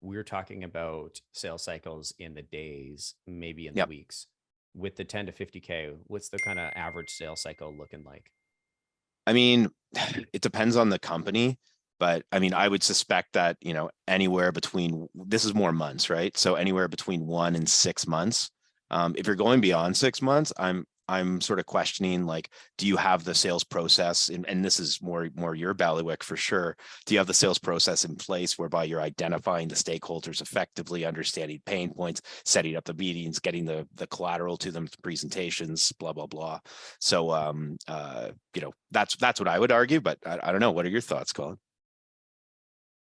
we're talking about sales cycles in the days, maybe in the Yep. weeks. With the 10 to 50K, what's the kind of average sales cycle looking like? I mean, it depends on the company, but I mean, I would suspect that, anywhere between, this is more months, right? So anywhere between 1 and 6 months. If you're going beyond 6 months, I'm sort of questioning, like, do you have the sales process? And this is more your bailiwick for sure. Do you have the sales process in place whereby you're identifying the stakeholders effectively, understanding pain points, setting up the meetings, getting the collateral to them, presentations, blah, blah, blah. So, that's what I would argue, but I don't know. What are your thoughts, Colin?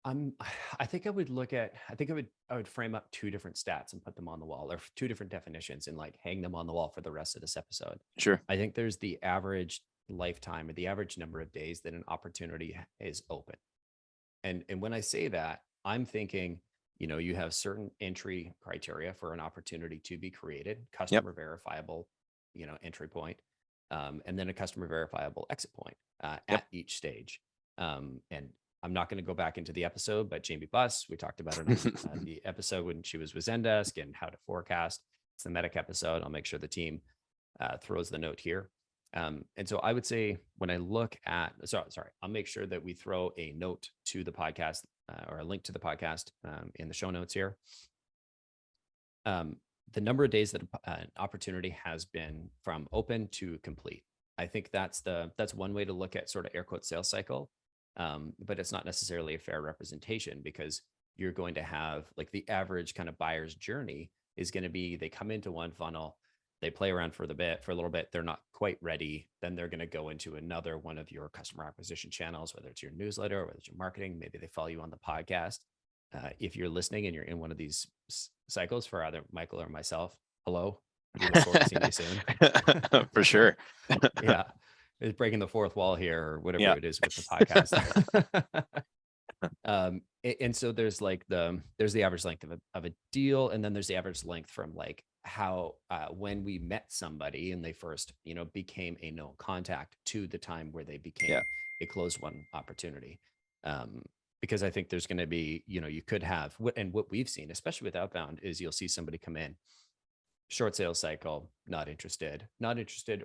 I think I would frame up two different stats and put them on the wall, or two different definitions, and like hang them on the wall for the rest of this episode. Sure. I think there's the average lifetime, or the average number of days that an opportunity is open. And when I say that, I'm thinking, you have certain entry criteria for an opportunity to be created, Yep. customer verifiable, entry point, and then a customer verifiable exit point Yep. at each stage. And I'm not going to go back into the episode, but Jamie Buss, we talked about it on the episode when she was with Zendesk and how to forecast. It's the Medic episode. I'll make sure the team throws the note here. And so I would say when I look at, sorry, I'll make sure that we throw a note to the podcast or a link to the podcast in the show notes here. The number of days that an opportunity has been from open to complete. I think that's one way to look at sort of air quote sales cycle. But it's not necessarily a fair representation, because you're going to have, like, the average kind of buyer's journey is going to be, they come into one funnel, they play around for a little bit, they're not quite ready. Then they're going to go into another one of your customer acquisition channels, whether it's your newsletter, or whether it's your marketing. Maybe they follow you on the podcast. If you're listening and you're in one of these cycles for either Michael or myself, hello. We look forward to seeing you soon. For sure. Yeah. It's breaking the fourth wall here, or whatever Yeah. it is with the podcast. And so there's the average length of a deal. And then there's the average length from, like, how, when we met somebody and they first, became a known contact, to the time where they became a closed won opportunity. Because I think there's going to be, you could have what we've seen, especially with outbound, is you'll see somebody come in, short sales cycle, not interested,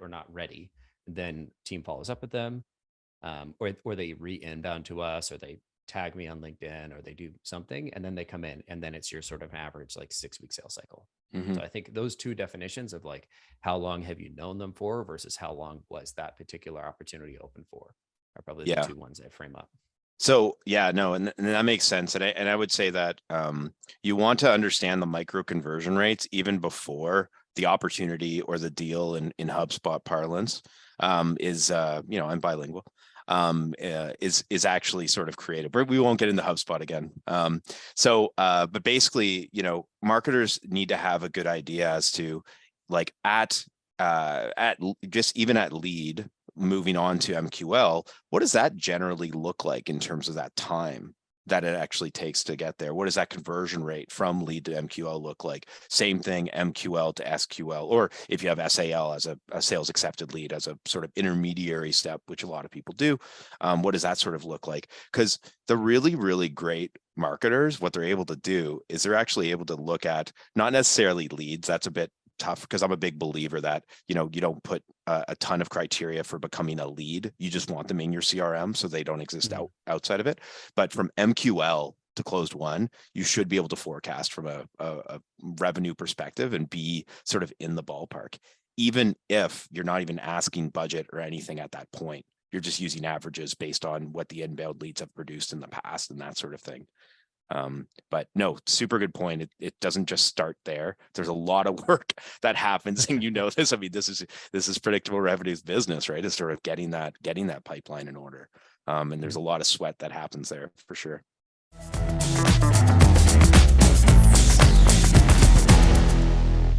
or not ready. Then team follows up with them, or they re-inbound to us, or they tag me on LinkedIn, or they do something, and then they come in, and then it's your sort of average, like, 6-week sales cycle. Mm-hmm. So I think those two definitions of, like, how long have you known them for versus how long was that particular opportunity open for, are probably the two ones I frame up. So yeah, no, and that makes sense. And I would say that you want to understand the micro conversion rates even before the opportunity or the deal in HubSpot parlance is I'm bilingual, is actually sort of created. But we won't get into HubSpot again. But basically, marketers need to have a good idea as to, like, at just even at lead, moving on to MQL, what does that generally look like in terms of that time that it actually takes to get there? What does that conversion rate from lead to MQL look like? Same thing, MQL to SQL, or if you have SAL as a sales accepted lead as a sort of intermediary step, which a lot of people do. What does that sort of look like? Because the really, really great marketers, what they're able to do is they're actually able to look at not necessarily leads. That's a bit tough, because I'm a big believer that, you don't put a ton of criteria for becoming a lead. You just want them in your CRM so they don't exist outside of it. But from MQL to closed won, you should be able to forecast from a revenue perspective and be sort of in the ballpark, even if you're not even asking budget or anything at that point. You're just using averages based on what the inbound leads have produced in the past and that sort of thing. But no, super good point. It doesn't just start there. There's a lot of work that happens, and this. I mean, this is predictable revenues business, right? It's sort of getting that pipeline in order. And there's a lot of sweat that happens there for sure.